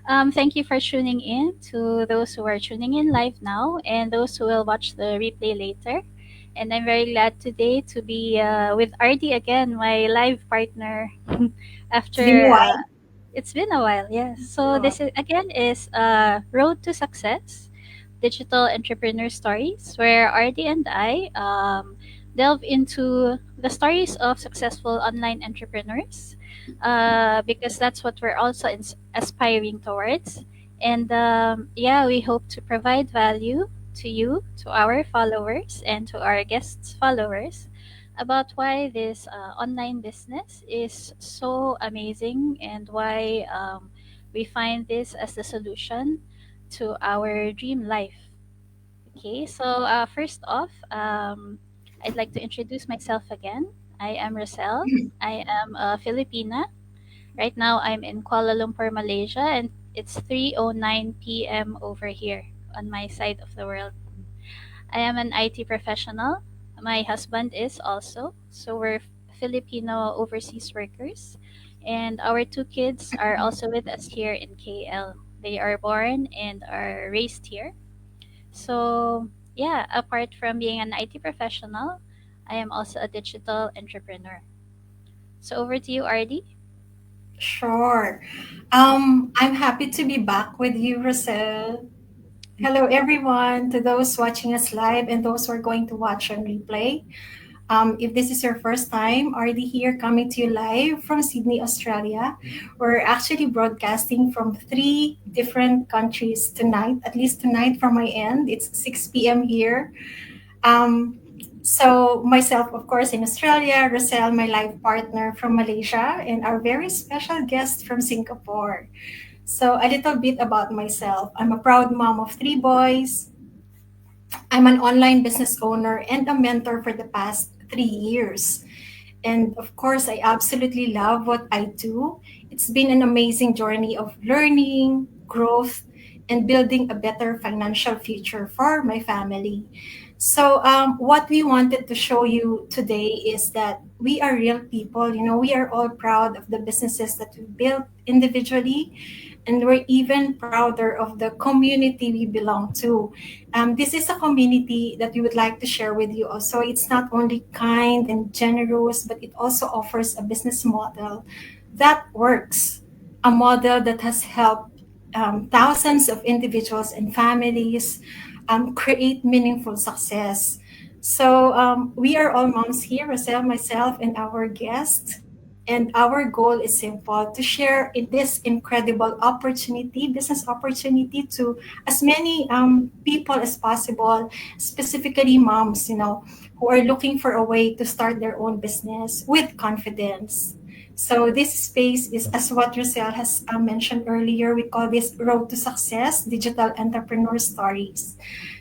Thank you for tuning in to those who are tuning in live now and those who will watch the replay later. And I'm very glad today to be with RD again, my live partner. It's been a After while. it's been a while, yes. Been a So while. this is again is Road to Success, digital entrepreneur stories, where RD and I delve into the stories of successful online entrepreneurs, because that's what we're also aspiring towards. And yeah, we hope to provide value to you, to our followers, and to our guests' followers about why this online business is so amazing and why we find this as the solution to our dream life. Okay, so first off, I'd like to introduce myself again. I am Rosel. I am a Filipina. Right now, I'm in Kuala Lumpur, Malaysia, and it's 3:09 p.m. over here on my side of the world. I am an IT professional. My husband is also. So we're Filipino overseas workers. And our two kids are also with us here in KL. They are born and are raised here. So, yeah, apart from being an IT professional, I am also a digital entrepreneur. So, over to you, RD. Sure. I'm happy to be back with you, Rosel. Hello, everyone, to those watching us live and those who are going to watch on replay. If this is your first time, RD here coming to you live from Sydney, Australia. We're actually broadcasting from three different countries tonight, at least tonight from my end. It's 6 p.m. here. Um, so myself, of course, in Australia, Rosel, my life partner from Malaysia, and our very special guest from Singapore. So a little bit about myself. I'm a proud mom of three boys. I'm an online business owner and a mentor for the past 3 years. And of course, I absolutely love what I do. It's been an amazing journey of learning, growth, and building a better financial future for my family. So, what we wanted to show you today is that we are real people. We are all proud of the businesses that we built individually, and we're even prouder of the community we belong to. This is a community that we would like to share with you also. It's not only kind and generous, but it also offers a business model that works, a model that has helped thousands of individuals and families create meaningful success. So we are all moms here, Rosel, myself, and our guest. And our goal is simple to share this incredible opportunity, business opportunity, to as many people as possible, specifically moms, who are looking for a way to start their own business with confidence. So this space is, as what Rosel has mentioned earlier, we call this Road to Success, Digital Entrepreneur Stories.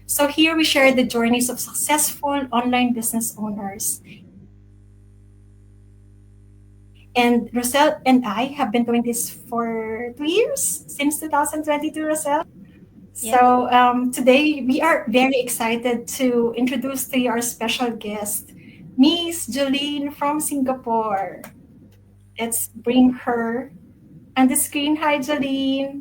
So here we share the journeys of successful online business owners. And Rosel and I have been doing this for 2 years, since 2022, Rosel. Yeah. So today we are very excited to introduce to you our special guest, Miss Jolene from Singapore. Let's bring her on the screen. Hi, Jolene.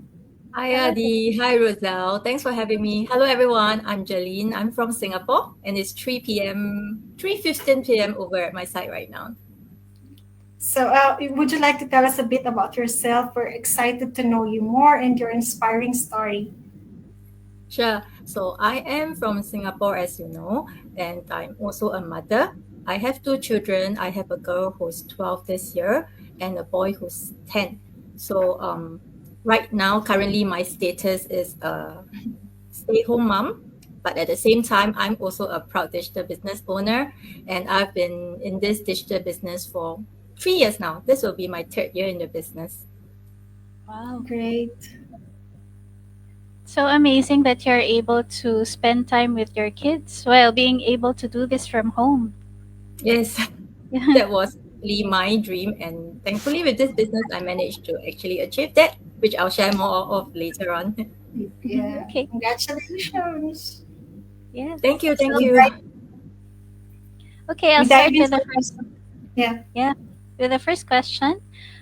Hi, Hello. Adi. Hi, Roselle. Thanks for having me. Hello, everyone. I'm Jeline. I'm from Singapore, and it's 3 p.m., 3:15 p.m. over at my side right now. So, would you like to tell us a bit about yourself? We're excited to know you more and your inspiring story. Sure. So I am from Singapore, as you know, and I'm also a mother. I have two children. I have a girl who's 12 this year and a boy who's 10. So right now, currently, my status is a stay-home mom. But at the same time, I'm also a proud digital business owner, and I've been in this digital business for 3 years now. This will be my third year in the business. Wow. Great. So amazing that you're able to spend time with your kids while being able to do this from home. Yes, Yeah. that was really my dream, and thankfully, with this business, I managed to actually achieve that, which I'll share more of later on. Yeah. Okay. Congratulations. Yes. Thank you, So thank We you. dive, okay, I'll we dive start with into the the first. first. Yeah. Yeah, with the first question.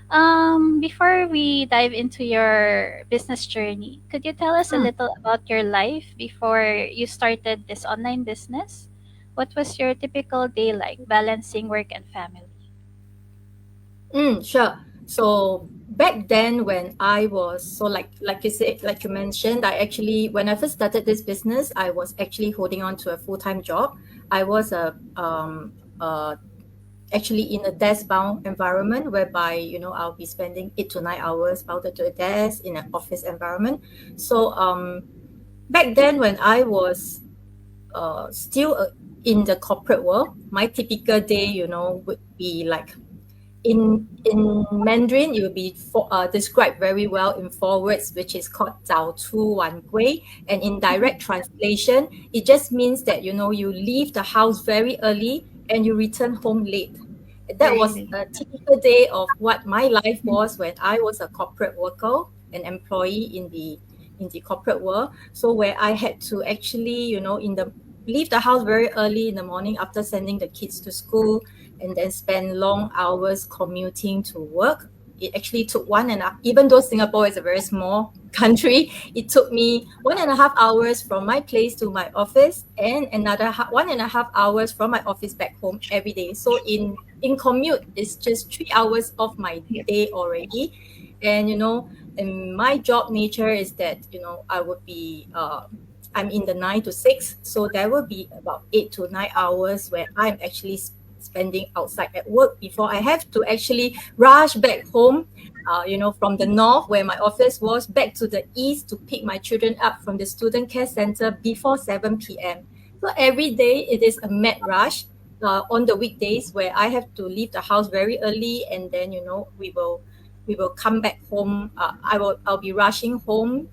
Before we dive into your business journey, could you tell us a little about your life before you started this online business? What was your typical day like, balancing work and family? Sure. So back then when I was like you said, like you mentioned, I actually when I first started this business, I was actually holding on to a full-time job. I was actually in a desk-bound environment whereby I'll be spending 8 to 9 hours bound to a desk in an office environment. So back then when I was still in the corporate world, my typical day would be like in Mandarin, it will be described very well in four words, which is called 早出晚归. And in direct translation, it just means that you leave the house very early and you return home late. That was Really? a typical day of what my life was when I was a corporate worker, an employee in the corporate world. So where I had to actually, in the leave the house very early in the morning after sending the kids to school, and then spend long hours commuting to work. It actually took even though Singapore is a very small country, it took me 1.5 hours from my place to my office and another 1.5 hours from my office back home every day. So in commute, it's just 3 hours of my Yeah. day already. And and my job nature is that I would be I'm in the 9 to 6, so there will be about 8 to 9 hours where I'm actually spending outside at work before I have to actually rush back home, from the north where my office was back to the east to pick my children up from the student care center before 7 p.m. So every day it is a mad rush. On the weekdays where I have to leave the house very early, and then we will come back home. I'll be rushing home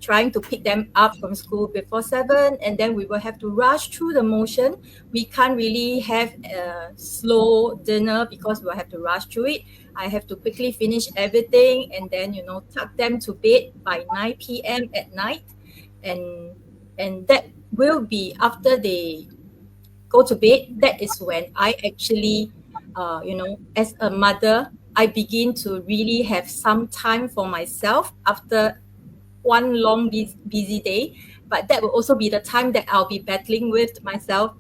trying to pick them up from school before 7, and then we will have to rush through the motion. We can't really have a slow dinner because we'll have to rush through it. I have to quickly finish everything and then tuck them to bed by 9 p.m. at night. And that will be after they go to bed. That is when I actually as a mother, I begin to really have some time for myself after one long busy day. But that will also be the time that I'll be battling with myself,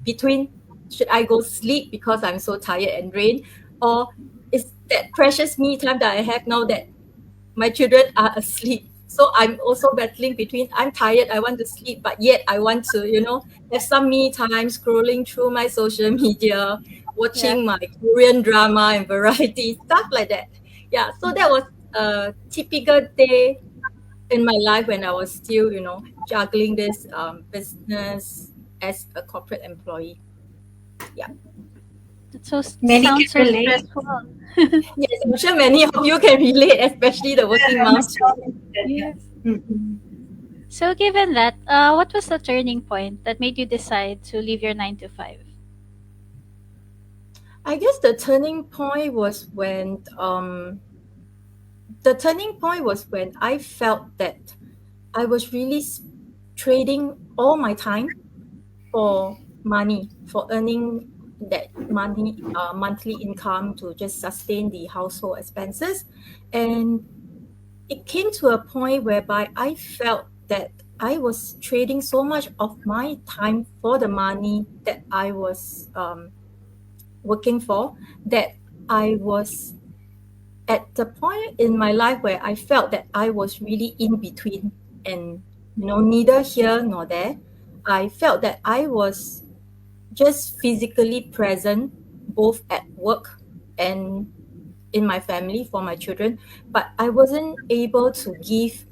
between should I go sleep because I'm so tired and drained, or is that precious me time that I have now that my children are asleep. So I'm also battling between I'm tired, I want to sleep, but yet I want to, have some me time scrolling through my social media, Yeah. watching my Korean drama and variety, stuff like that. Yeah, so that was a typical day in my life when I was still, juggling this business as a corporate employee. Yeah. That so Many sounds can so relate. stressful. Yes, I'm sure many of you can relate, especially the working Yeah, moms. myself included, yeah. Yes. Mm-mm. So, given that, what was the turning point that made you decide to leave your 9 to 5? I guess the turning point was when I felt that I was really trading all my time for money, for earning that money, monthly income to just sustain the household expenses. And it came to a point whereby I felt that I was trading so much of my time for the money that I was working for, that I was at the point in my life where I felt that I was really in between and neither here nor there. I felt that I was just physically present both at work and in my family for my children, but I wasn't able to give,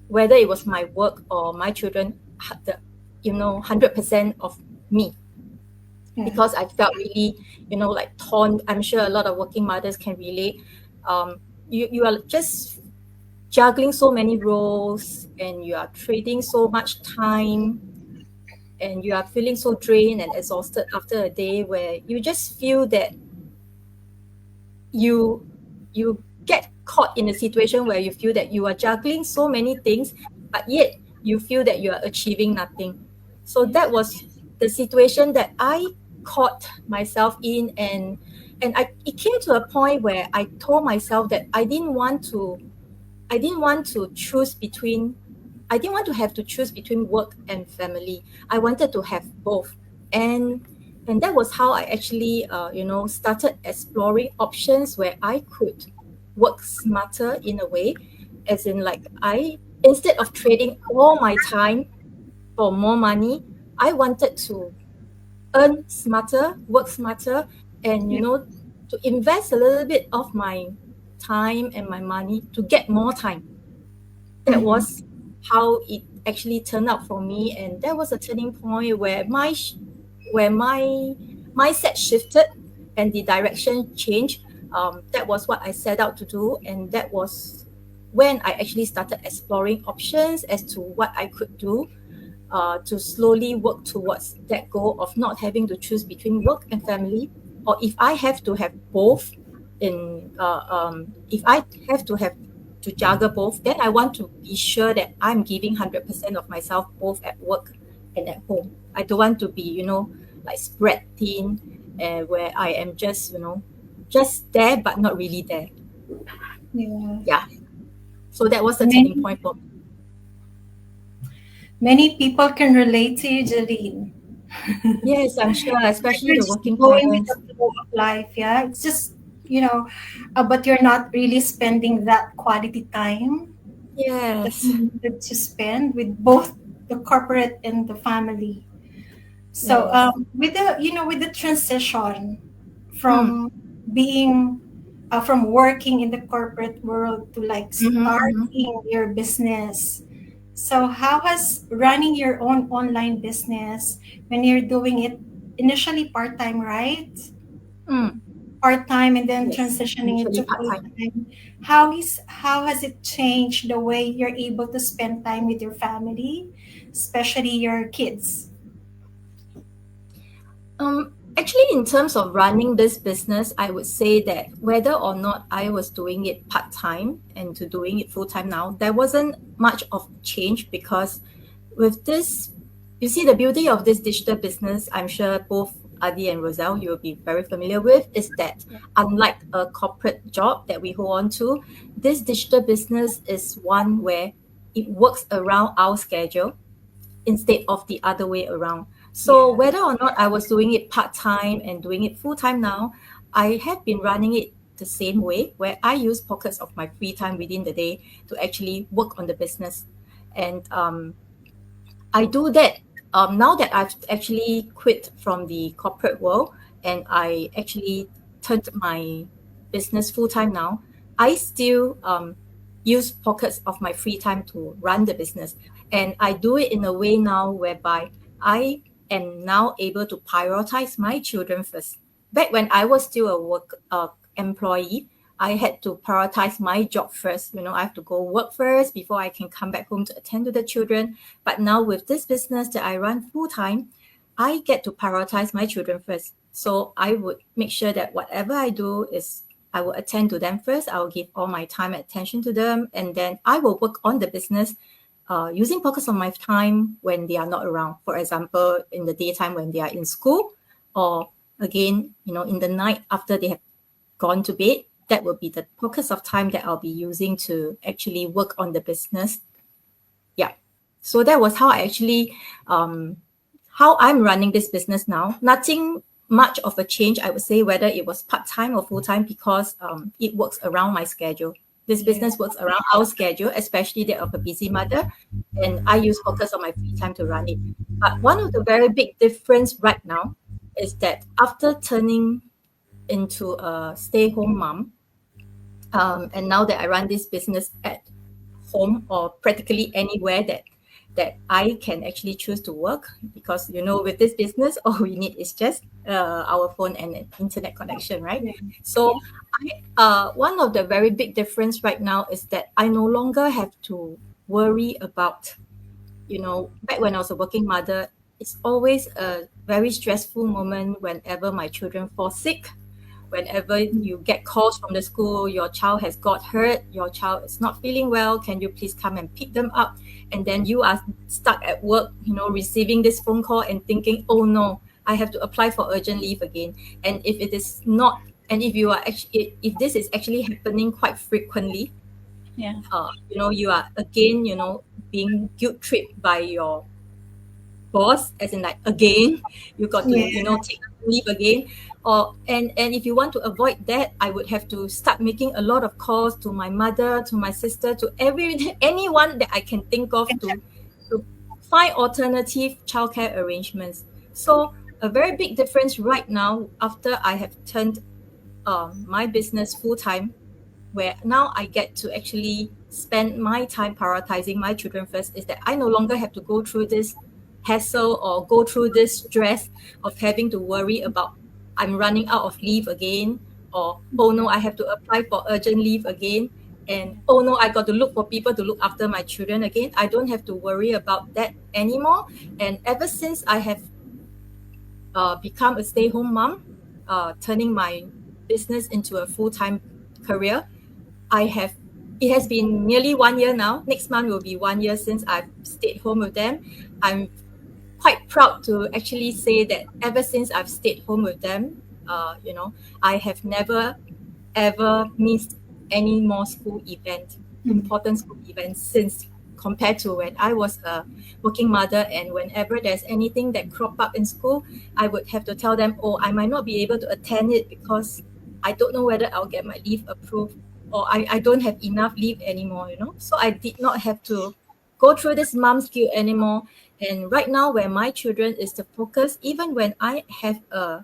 whether it was my work or my children, the 100% of me, Yeah. because I felt really like torn. I'm sure a lot of working mothers can relate. You are just juggling so many roles and you are trading so much time, and you are feeling so drained and exhausted after a day where you just feel that you you get caught in a situation where you feel that you are juggling so many things, but yet you feel that you are achieving nothing. So that Yes. was the situation that I caught myself in. And and it came to a point where I told myself that I didn't want to choose between I didn't want to have to choose between work and family. I wanted to have both. And that was how I actually started exploring options where I could work smarter in a way, as in like I instead of trading all my time for more money, I wanted to earn smarter, work smarter, and Yeah. to invest a little bit of my time and my money to get more time. That Mm-hmm. was how it actually turned out for me, and that was a turning point where my mindset shifted and the direction changed. That was what I set out to do, and that was when I actually started exploring options as to what I could do to slowly work towards that goal of not having to choose between work and family, or if I have to have both if I have to have to juggle both, then I want to be sure that I'm giving 100% of myself both at work and at home. I don't want to be, like spread thin, where I am just, just there but not really there. Yeah. Yeah. So that was the turning Many point for me. many people can relate to you, Jeline. Yes, I'm sure, especially You're the just working going with parents. the flow of life, yeah. It's just but you're not really spending that quality time that Yes. you needed to spend with both the corporate and the family. So Yes. with the transition Mm. from being from working in the corporate world to like Mm-hmm, mm-hmm. starting your business. So how has running your own online business when you're doing it initially part-time, right? Mm. Part-time and then Yes. transitioning Initially into part-time. full-time. How has it changed the way you're able to spend time with your family, especially your kids? Actually, in terms of running this business, I would say that whether or not I was doing it part time and to doing it full time now, there wasn't much of change because with this, you see, the beauty of this digital business, I'm sure both Adi and Roselle, you will be very familiar with, is that Yeah. unlike a corporate job that we hold on to, this digital business is one where it works around our schedule instead of the other way around. So Yeah. whether or not I was doing it part-time and doing it full-time now, I have been running it the same way where I use pockets of my free time within the day to actually work on the business. And I do that now that I've actually quit from the corporate world and I actually turned my business full time now. I still use pockets of my free time to run the business, and I do it in a way now whereby I am now able to prioritize my children first. Back when I was still a work employee, I had to prioritize my job first. I have to go work first before I can come back home to attend to the children. But now with this business that I run full time, I get to prioritize my children first. So I would make sure that whatever I do is I will attend to them first. I will give all my time and attention to them, and then I will work on the business using pockets of my time when they are not around. For example, in the daytime when they are in school, or again, in the night after they have gone to bed. That will be the focus of time that I'll be using to actually work on the business. Yeah. So that was how I actually how I'm running this business now. Nothing much of a change, I would say, whether it was part time or full time, because it works around my schedule. This Yeah. business works around our schedule, especially that of a busy mother, and I use focus on my free time to run it. But one of the very big difference right now is that after turning into a stay-home mom, and now that I run this business at home or practically anywhere that I can actually choose to work, because with this business all we need is just our phone and an internet connection, right? Yeah. So Yeah. one of the very big difference right now is that I no longer have to worry about, back when I was a working mother, it's always a very stressful moment whenever my children fall sick, whenever you get calls from the school, your child has got hurt, your child is not feeling well, can you please come and pick them up? And then you are stuck at work, receiving this phone call and thinking, oh no, I have to apply for urgent leave again. And if it is not And if you are actually, if this is actually happening quite frequently, Yeah. you are again, being guilt tripped by your boss, as in like again, you got to, Yeah. take leave again. And if you want to avoid that, I would have to start making a lot of calls to my mother, to my sister, to anyone that I can think of to find alternative childcare arrangements. So a very big difference right now after I have turned my business full time, where now I get to actually spend my time prioritizing my children first, is that I no longer have to go through this hassle or go through this stress of having to worry about I'm running out of leave again, or oh no, I have to apply for urgent leave again, and oh no, I got to look for people to look after my children again. I don't have to worry about that anymore. And ever since I have become a stay-home mom, turning my business into a full-time career, I have it has been nearly 1 year now. Next month will be 1 year since I've stayed home with them. I'm quite proud to actually say that ever since I've stayed home with them, I have never ever missed any more school event, Mm. important school events since, compared to when I was a working mother. And whenever there's anything that crop up in school, I would have to tell them, oh, I might not be able to attend it because I don't know whether I'll get my leave approved, or I don't have enough leave anymore. So I did not have to go through this mom's guilt anymore. And right now, where my children is the focus, even when I have a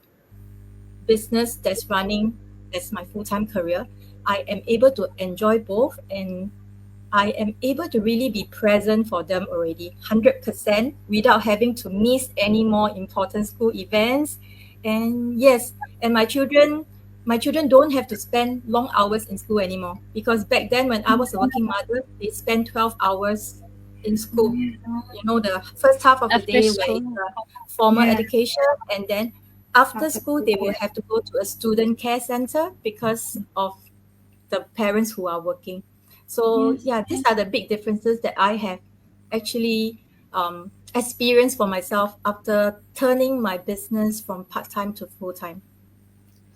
business that's running as my full-time career, I am able to enjoy both, and I am able to really be present for them already 100% without having to miss any more important school events. And yes, and my children don't have to spend long hours in school anymore, because back then when I was a working mother, they spent 12 hours in school. The first half of the After day where it's school. formal Yeah. education, and then after After school they will school. have to go to a student care center because of the parents who are working. So Yes. yeah, these Yes. are the big differences that I have actually experienced for myself after turning my business from part-time to full-time.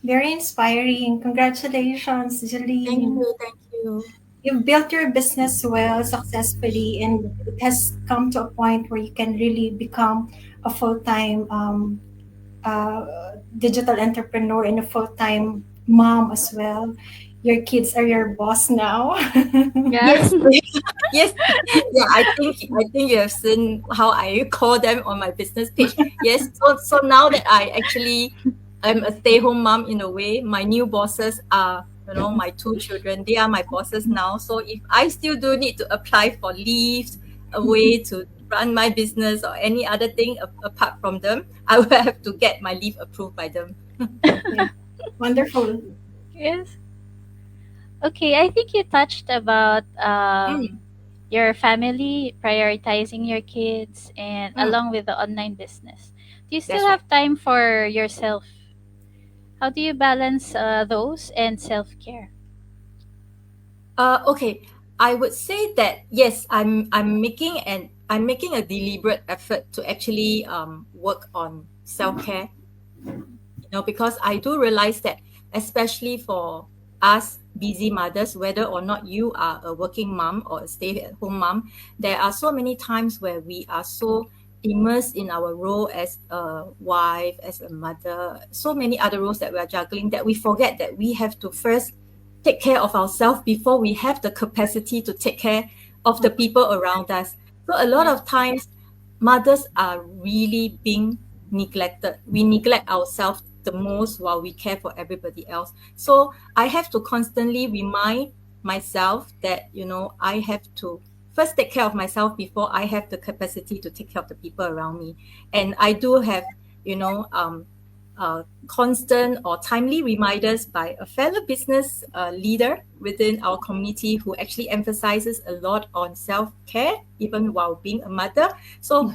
Very inspiring. Congratulations, Thank Jeline. you, thank you. You've built your business well, successfully, and it has come to a point where you can really become a full-time digital entrepreneur and a full-time mom as well. Your kids are your boss now. Yeah. Yes, yes, yeah. I think you have seen how I call them on my business page. Yes, so now that I actually am a stay-home mom in a way, my new bosses are my two children. They are my bosses now. So if I still do need to apply for leaves, a way to run my business or any other thing apart from them, I will have to get my leave approved by them. Yeah, wonderful. Yes. Okay, I think you touched about Mm, your family, prioritizing your kids, and mm, along with the online business. Do you still that's right. have time for yourself? How do you balance those and self care? Okay, I would say that yes, I'm making a deliberate effort to actually work on self-care, because I do realize that, especially for us busy mothers, whether or not you are a working mom or a stay-at-home mom, there are so many times where we are so immersed in our role as a wife, as a mother, so many other roles that we are juggling, that we forget that we have to first take care of ourselves before we have the capacity to take care of the people around us. So a lot Yeah. of times, mothers are really being neglected. We neglect ourselves the most while we care for everybody else. So I have to constantly remind myself that, I have to first take care of myself before I have the capacity to take care of the people around me. And I do have, you know, um, constant or timely reminders by a fellow business leader within our community who actually emphasizes a lot on self care, even while being a mother. So,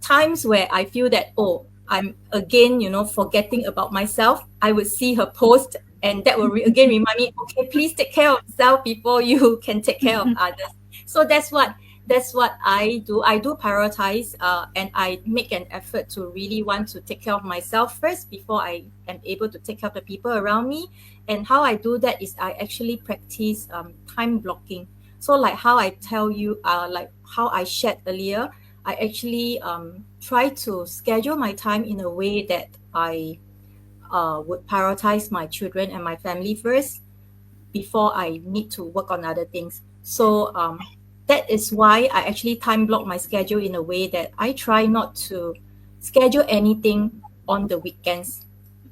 times where I feel that, oh, I'm again, forgetting about myself, I would see her post, and that will again remind me, okay, please take care of yourself before you can take care of others. So that's what that's what I do. I do prioritize, and I make an effort to really want to take care of myself first before I am able to take care of the people around me. And how I do that is I actually practice time blocking. So like how I tell you, like how I shared earlier, I actually try to schedule my time in a way that I would prioritize my children and my family first before I need to work on other things. So that is why I actually time block my schedule in a way that I try not to schedule anything on the weekends,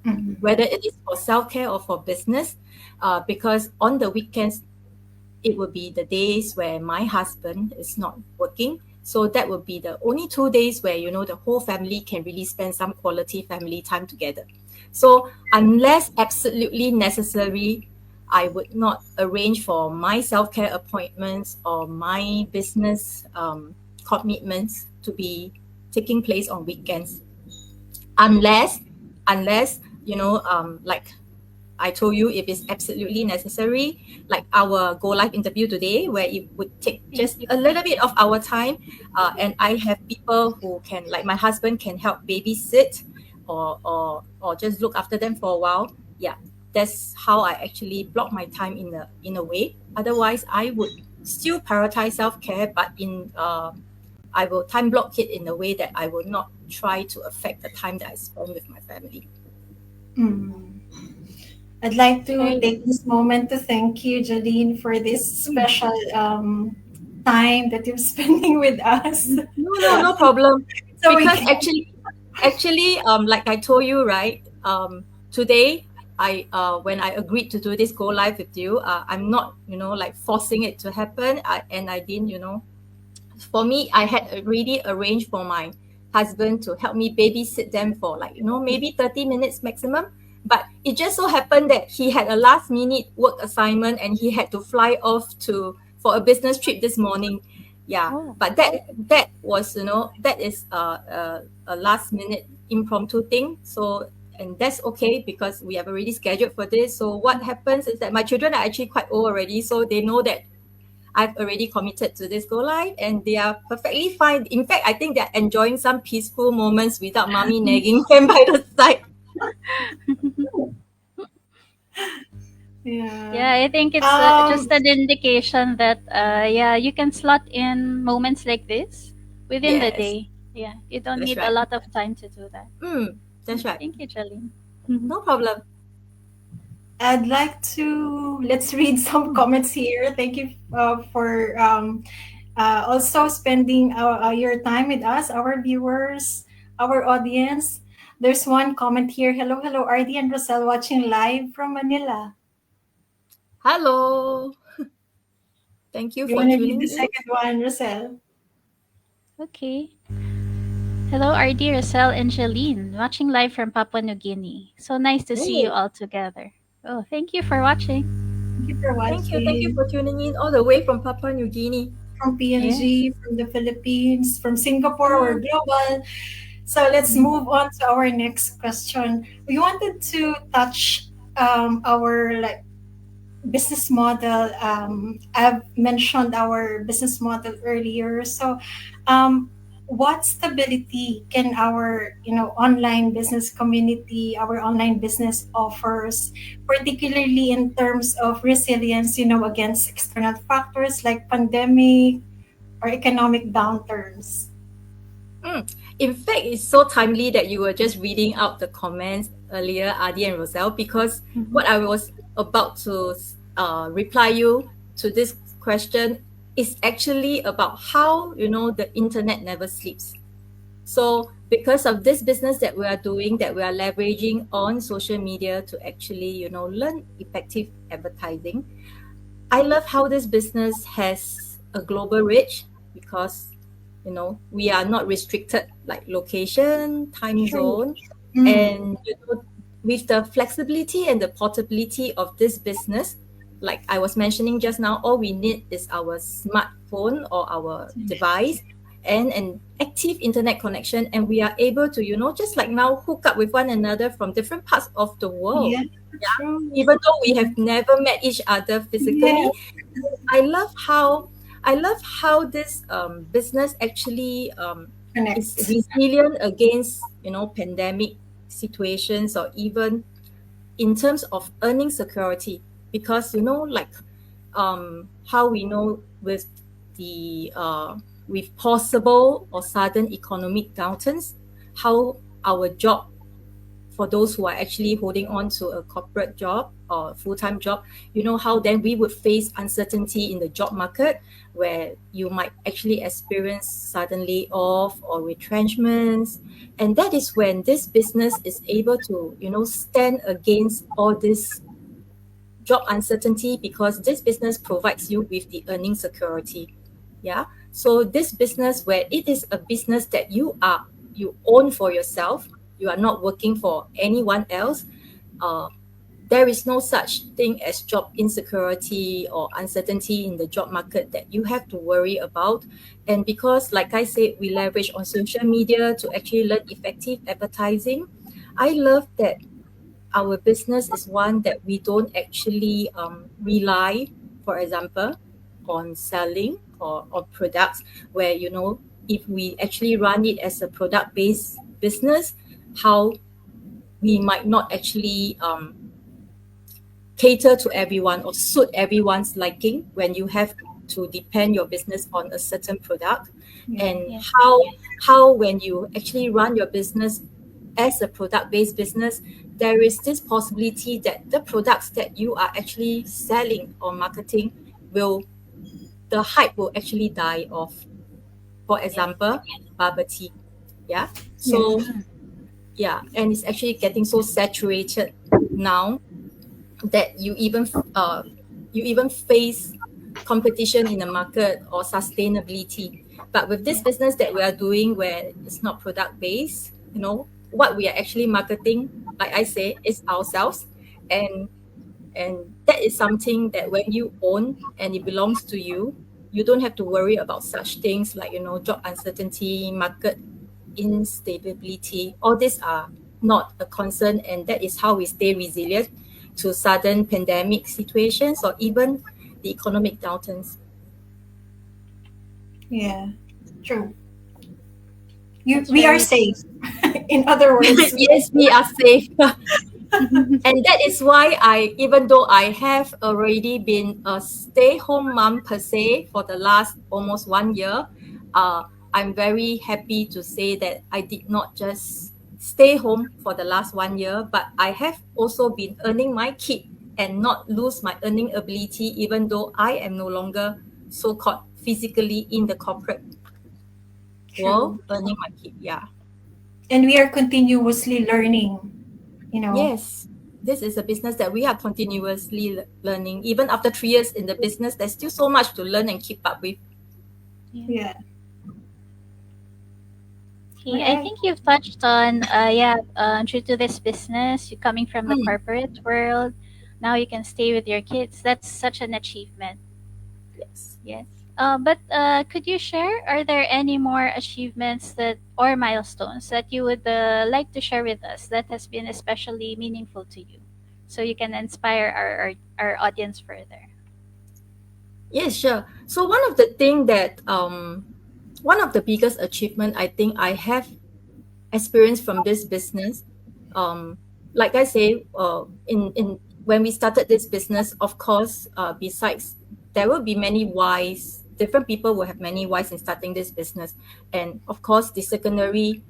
Mhm. whether it is for self care or for business, because on the weekends it would be the days where my husband is not working. So that would be the only 2 days where the whole family can really spend some quality family time together. So unless absolutely necessary, I would not arrange for my self-care appointments or my business commitments to be taking place on weekends, unless like I told you, if it's absolutely necessary, like our Go Live interview today, where it would take Thank just you. a little bit of our time, and I have people who can, like my husband, can help babysit or just look after them for a while. Yeah, that's how I actually block my time in a way. Otherwise, I would still prioritize self care, but I will time block it in a way that I will not try to affect the time that I spend with my family. Mm. I'd like to Very take this moment to thank you, Jadine, for this Mm. special time that you're spending with us. No, no, no problem. So we Because can. actually, like I told you, right? Today, when I agreed to do this go live with you, I'm not, like forcing it to happen. I didn't, for me, I had already arranged for my husband to help me babysit them for, like, maybe 30 minutes maximum. But it just so happened that he had a last minute work assignment and he had to fly off to for a business trip this morning. Yeah, Oh, but that was, that is a last minute impromptu thing. So, and that's okay because we have already scheduled for this. So what happens is that my children are actually quite old already, so they know that I've already committed to this go live and they are perfectly fine. In fact, I think they're enjoying some peaceful moments without mommy nagging them by the side. Yeah. yeah, I think it's just Um. an indication that yeah, you can slot in moments like this within the Yes, day. Yeah, you don't that's need a right. lot of time to do that. That's right. Thank you, Jolene. No problem. I'd like to let's read some comments here. Thank you for also spending your time with us, our viewers, our audience. There's one comment here. Hello, hello, RD and Rosel watching live from Manila. Hello. Thank you You for want to read tuning the in. second one, Rosel? Okay. Hello, RD, Rosel, and Jeline, watching live from Papua New Guinea. So nice to see you Hey, all together. Oh, thank you for watching. Thank you for thank you. Thank you watching. for tuning in all the way from Papua New Guinea. From Yes. PNG, from the Philippines, from Singapore, we're Mm, global. So let's Mhm. move on to our next question. We wanted to touch our like business model. I've mentioned our business model earlier. So, what stability can our online business community, our online business offers, particularly in terms of resilience, against external factors like pandemic or economic downturns? mm. In fact, it's so timely that you were just reading out the comments earlier, Adi and Roselle, because Mhm. what I was about to reply you to this question is actually about how the internet never sleeps. So because of this business that we are doing, that we are leveraging on social media to actually learn effective advertising, I love how this business has a global reach because we are not restricted like location, time True. zone, Mm. and with the flexibility and the portability of this business, like I was mentioning just now, all we need is our smartphone or our device and an active internet connection, and we are able to just like now hook up with one another from different parts of the world. Yeah, Yeah, true. even though we have never met each other Yeah. physically, I love how I love how this business actually is Connects. resilient against pandemic situations, or even in terms of earning security, because like how we know with the with possible or sudden economic downturns, how our job, for those who are actually holding on to a corporate job or full-time job, how then we would face uncertainty in the job market, where you might actually experience sudden layoff or retrenchments. And that is when this business is able to stand against all this job uncertainty, because this business provides you with the earning security. Yeah. So this business, where it is a business that you own for yourself, you are not working for anyone else. uh, there is no such thing as job insecurity or uncertainty in the job market that you have to worry about. And because, like I said, we leverage on social media to actually learn effective advertising, I love that our business is one that we don't actually rely, for example, on selling or products, where if we actually run it as a product based business, how we might not actually cater to everyone or suit everyone's liking when you have to depend your business on a certain product. Yeah. And Yes. how when you actually run your business as a product based business, there is this possibility that the products that you are actually selling or marketing will the hype will actually die off. For Yes. example, bubble tea. Yeah. Yeah. So yeah, and it's actually getting so saturated now that you even face competition in the market or sustainability. But with this Yes. business that we are doing, where it's not product based, what we are actually marketing, like I say, is ourselves. And and that is something that when you own and it belongs to you, you don't have to worry about such things like job uncertainty, market instability. All these are not a concern, and that is how we stay resilient to sudden pandemic situations or even the economic downturns. Yeah. True. You, That's we are very safe. In other words, we are Yes, we are safe. true. And that is why even though I have already been a stay-home mom per se for the last almost 1 year, uh, I'm very happy to say that I did not just stay home for the last 1 year, but I have also been earning my keep and not lose my earning ability, even though I am no longer so-called physically in the corporate world true. earning my keep. Yeah. And we are continuously learning, you know. Yes, this is a business that we are continuously learning. Even after 3 years in the business, there's still so much to learn and keep up with. Yeah. Yeah. All Okay, I right. think you've touched on, yeah, due to this business, you coming from the Mm, corporate world, now you can stay with your kids. That's such an achievement. yes. Yes. But could you share, are there any more achievements that or milestones that you would like to share with us that has been especially meaningful to you, so you can inspire our audience further? Yes, sure. So one of the biggest achievement I think I have experience from this business, um like I say, in when we started this business, of course, besides, there will be many whys. Different people will have many whys in starting this business. And of course, the secondary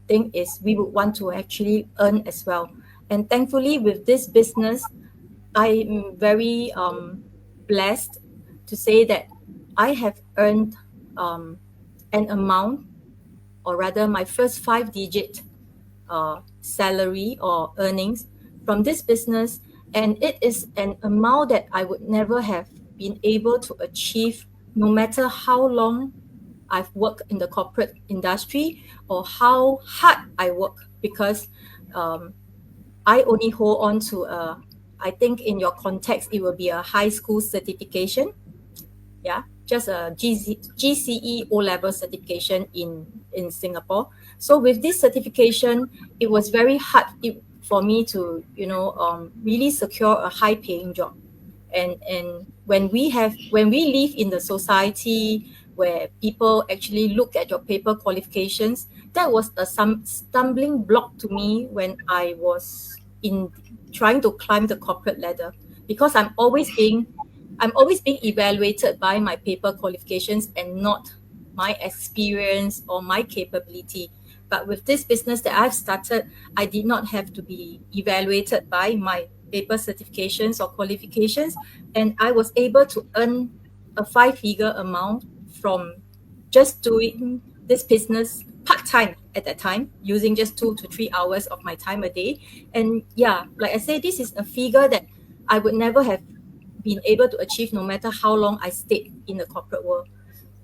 thing is we would want to actually earn as well. And thankfully, with this business, I'm very blessed to say that I have earned an amount, or rather my first 5 digit salary or earnings from this business. And it is an amount that I would never have been able to achieve, no matter how long I've worked in the corporate industry or how hard I work, because um, I only hold on to I think in your context, it will be a high school certification. Yeah, just a GCE O level certification in Singapore. So with this certification, it was very hard for me to really secure a high paying job. And when we live in the society where people actually look at your paper qualifications, that was a some stumbling block to me when I was in trying to climb the corporate ladder, because I'm always being evaluated by my paper qualifications and not my experience or my capability. But with this business that I've started, I did not have to be evaluated by my paper certifications or qualifications, and I was able to earn a five-figure amount from just doing this business part-time at that time, using just 2 to 3 hours of my time a day. And yeah, like I say, this is a figure that I would never have been able to achieve no matter how long I stayed in the corporate world.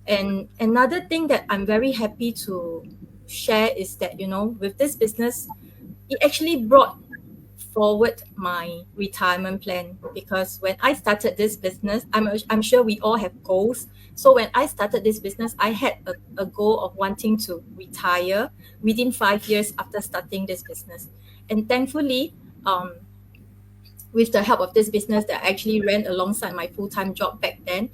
And another thing that I'm very happy to share is that, with this business, it actually brought forward my retirement plan, because when I started this business, I'm sure we all have goals. So when I started this business, I had a goal of wanting to retire within 5 years after starting this business. And thankfully, um, with the help of this business that I actually ran alongside my full-time job back then,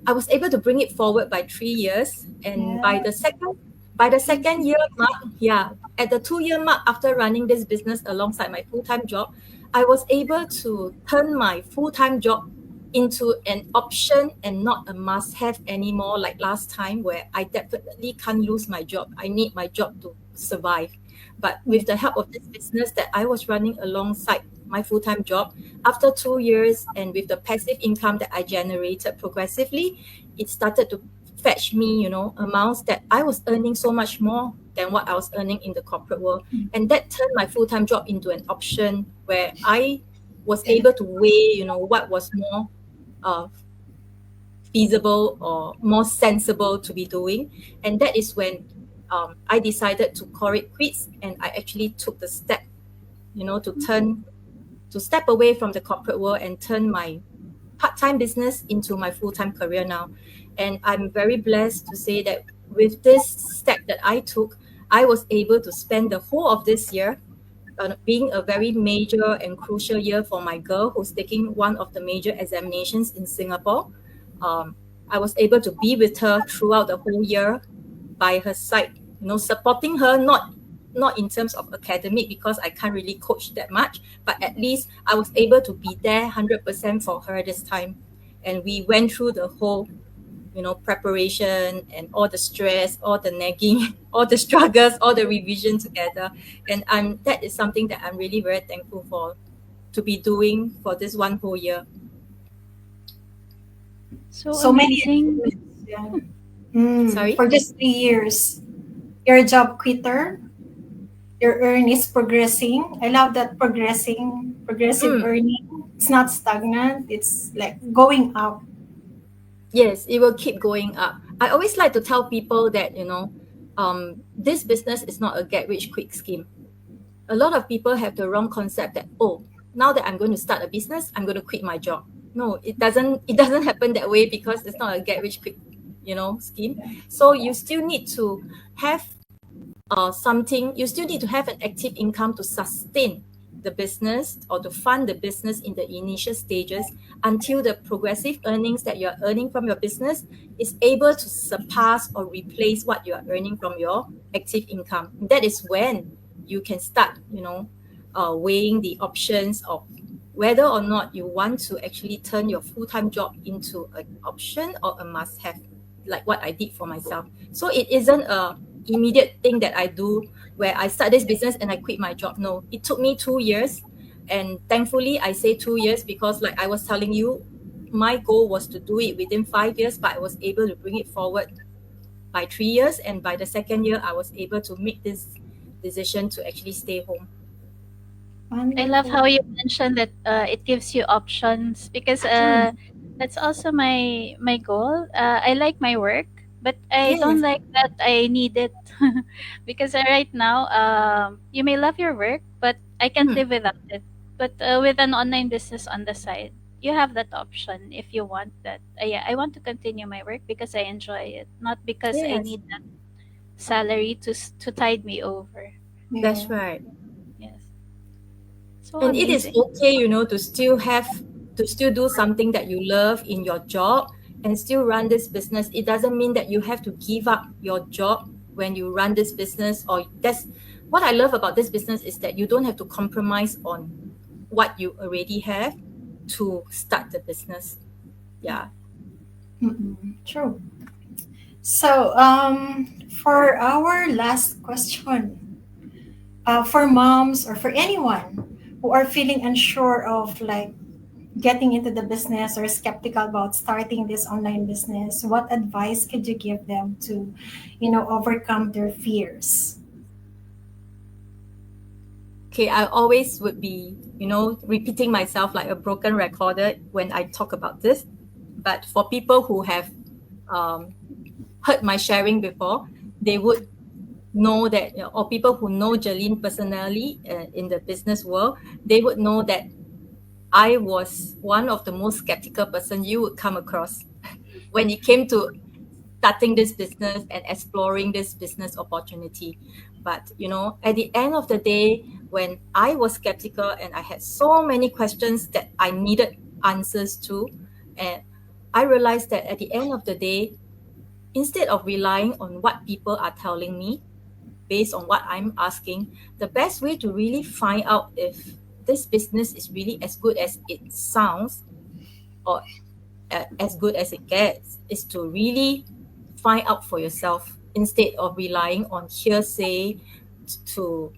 I was able to bring it forward by 3 years. And Yeah. by the second year mark, yeah, at the 2 year mark after running this business alongside my full-time job, I was able to turn my full-time job into an option and not a must-have anymore, like last time where I definitely can't lose my job. I need my job to survive. But Yeah. with the help of this business that I was running alongside my full-time job, after 2 years and with the passive income that I generated progressively, it started to fetch me, amounts that I was earning so much more than what I was earning in the corporate world. And that turned my full-time job into an option where I was Yeah. able to weigh, what was more uh, feasible or more sensible to be doing. And that is when I decided to call it quits, and I actually took the step, to step away from the corporate world and turn my part-time business into my full-time career now. And I'm very blessed to say that with this step that I took, I was able to spend the whole of this year, being a very major and crucial year for my girl who's taking one of the major examinations in Singapore. Um, I was able to be with her throughout the whole year, by her side, supporting her, not in terms of academic, because I can't really coach that much, but at least I was able to be there 100% for her this time. And we went through the whole, preparation and all the stress, all the nagging, all the struggles, all the revision together. And that is something that I'm really very thankful for, to be doing for this one whole year. So So many amazing. achievements. Yeah. Sorry. For just 3 years, you're a job quitter. Your earn is progressing. I love that progressive Mm. earning. It's not stagnant. It's like going up. Yes, it will keep going up. I always like to tell people that, this business is not a get rich quick scheme. A lot of people have the wrong concept that, oh, now that I'm going to start a business, I'm going to quit my job. No, it doesn't happen that way, because it's not a get rich quick, scheme. So you still need to have something, you still need to have an active income to sustain the business or to fund the business in the initial stages, until the progressive earnings that you're earning from your business is able to surpass or replace what you are earning from your active income. That is when you can start, weighing the options of whether or not you want to actually turn your full-time job into an option or a must-have, like what I did for myself. So it isn't a immediate thing that I do where I start this business and I quit my job. No, it took me 2 years. And thankfully, I say 2 years because, like I was telling you, my goal was to do it within 5 years, but I was able to bring it forward by 3 years. And by the second year, I was able to make this decision to actually stay home. I love Wonderful. how you mentioned that it gives you options because Mm, that's also my goal. I like my work, but I don't yes, like that I need it because right now you may love your work, but I can't mm, live without it. But with an online business on the side, you have that option if you want that. Yeah, I want to continue my work because I enjoy it, not because I yes, need that salary to tide me over. Yeah. that's right. Yes, so And it is amazing. okay, to still have to still do something that you love in your job and still run this business. It doesn't mean that you have to give up your job when you run this business. Or that's what I love about this business, is that you don't have to compromise on what you already have to start the business. Yeah. True. So, for our last question, for moms or for anyone who are feeling unsure of like getting into the business or skeptical about starting this online business, what advice could you give them to, overcome their fears? Okay, I always would be, repeating myself like a broken recorder when I talk about this. But for people who have um, heard my sharing before, they would know that, or people who know Jeline personally in the business world, they would know that I was one of the most skeptical person you would come across when it came to starting this business and exploring this business opportunity. But at the end of the day, when I was skeptical and I had so many questions that I needed answers to, and I realized that at the end of the day, instead of relying on what people are telling me based on what I'm asking, the best way to really find out if this business is really as good as it sounds, or as good as it gets, is to really find out for yourself instead of relying on hearsay to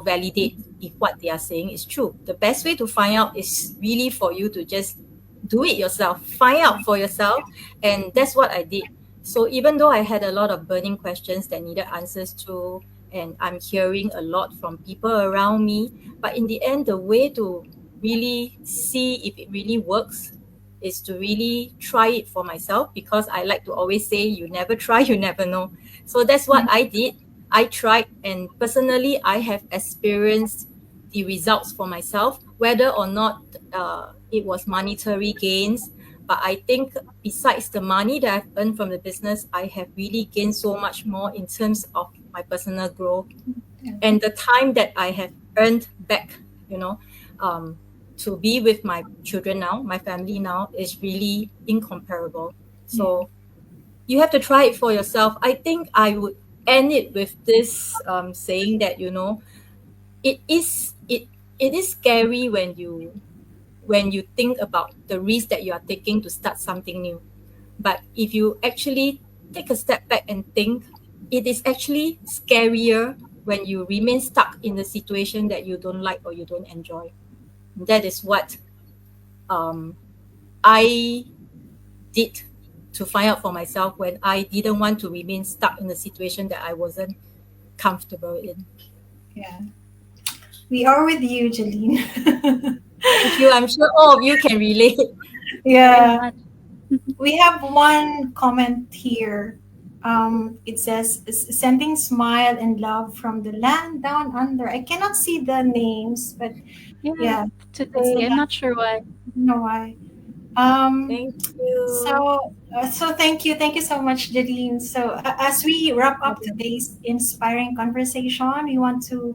validate if what they are saying is true. The best way to find out is really for you to just do it yourself, find out for yourself. And that's what I did. So even though I had a lot of burning questions that needed answers to, and I'm hearing a lot from people around me, but in the end, the way to really see if it really works is to really try it for myself, because I like to always say, you never try, you never know. So that's what I did. I tried, and personally, I have experienced the results for myself, whether or not it was monetary gains. But I think besides the money that I've earned from the business, I have really gained so much more in terms of my personal growth, Yeah. and the time that I have earned back, you know, um, to be with my children now, my family now, is really incomparable. Yeah. So you have to try it for yourself. I think I would end it with this saying that, it is it it is scary when you think about the risk that you are taking to start something new. But if you actually take a step back and think, it is actually scarier when you remain stuck in the situation that you don't like or you don't enjoy. That is what um, I did to find out for myself when I didn't want to remain stuck in a situation that I wasn't comfortable in. Yeah. We are with you, Jeline. Thank you. I'm sure all of you can relate. Very Yeah. much. We have one comment here. It says, sending smile and love from the land down under. I cannot see the names, but Yeah, yeah, it's the today I'm land. not sure why. I don't know why. Um, Thank you. so thank you so much, Jadine. So as we wrap up Problem. today's inspiring conversation, we want to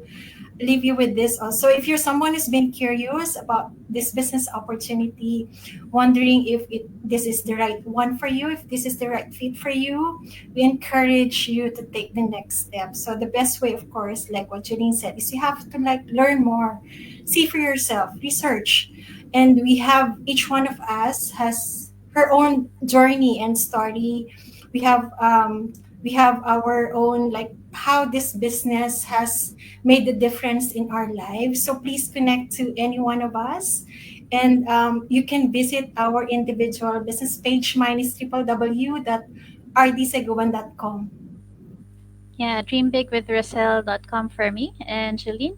leave you with this also. If you're someone who's been curious about this business opportunity, wondering if this is the right one for you, if this is the right fit for you, we encourage you to take the next step. So the best way, of course, like what Janine said, is you have to like learn more, see for yourself, research. And we have, each one of us has her own journey and story. We have our own, like, how this business has made the difference in our lives. So please connect to any one of us. And you can visit our individual business page. Mine is www.rdseguban.com. Yeah, dreambigwithrussell.com for me. And Jeline?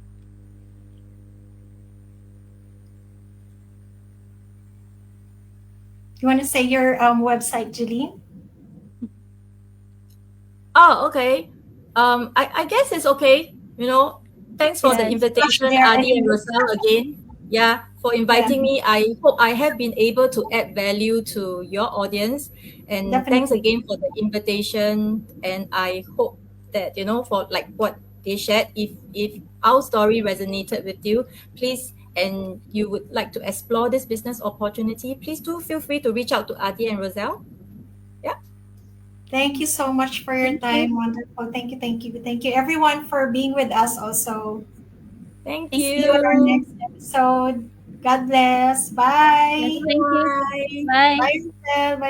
You want to say your website, Julie? Oh, okay. I guess it's okay. Thanks for the Yeah, it's flash invitation, there Adi and anyway. Rosal, again. Yeah, for Yeah, inviting me. I hope I have been able to add value to your audience. And thanks definitely. again for the invitation. And I hope that, for like what they shared, if our story resonated with you, please and you would like to explore this business opportunity, please do feel free to reach out to Adi and Roselle. Yeah, Thank you so much for your Thank you. time. Wonderful. Thank you. Thank you. Thank you, everyone, for being with us also. thank Thank See you. you on our you. next episode. God bless. Yes, Bye. thank you. Bye. Bye. Bye, Rosel. Bye,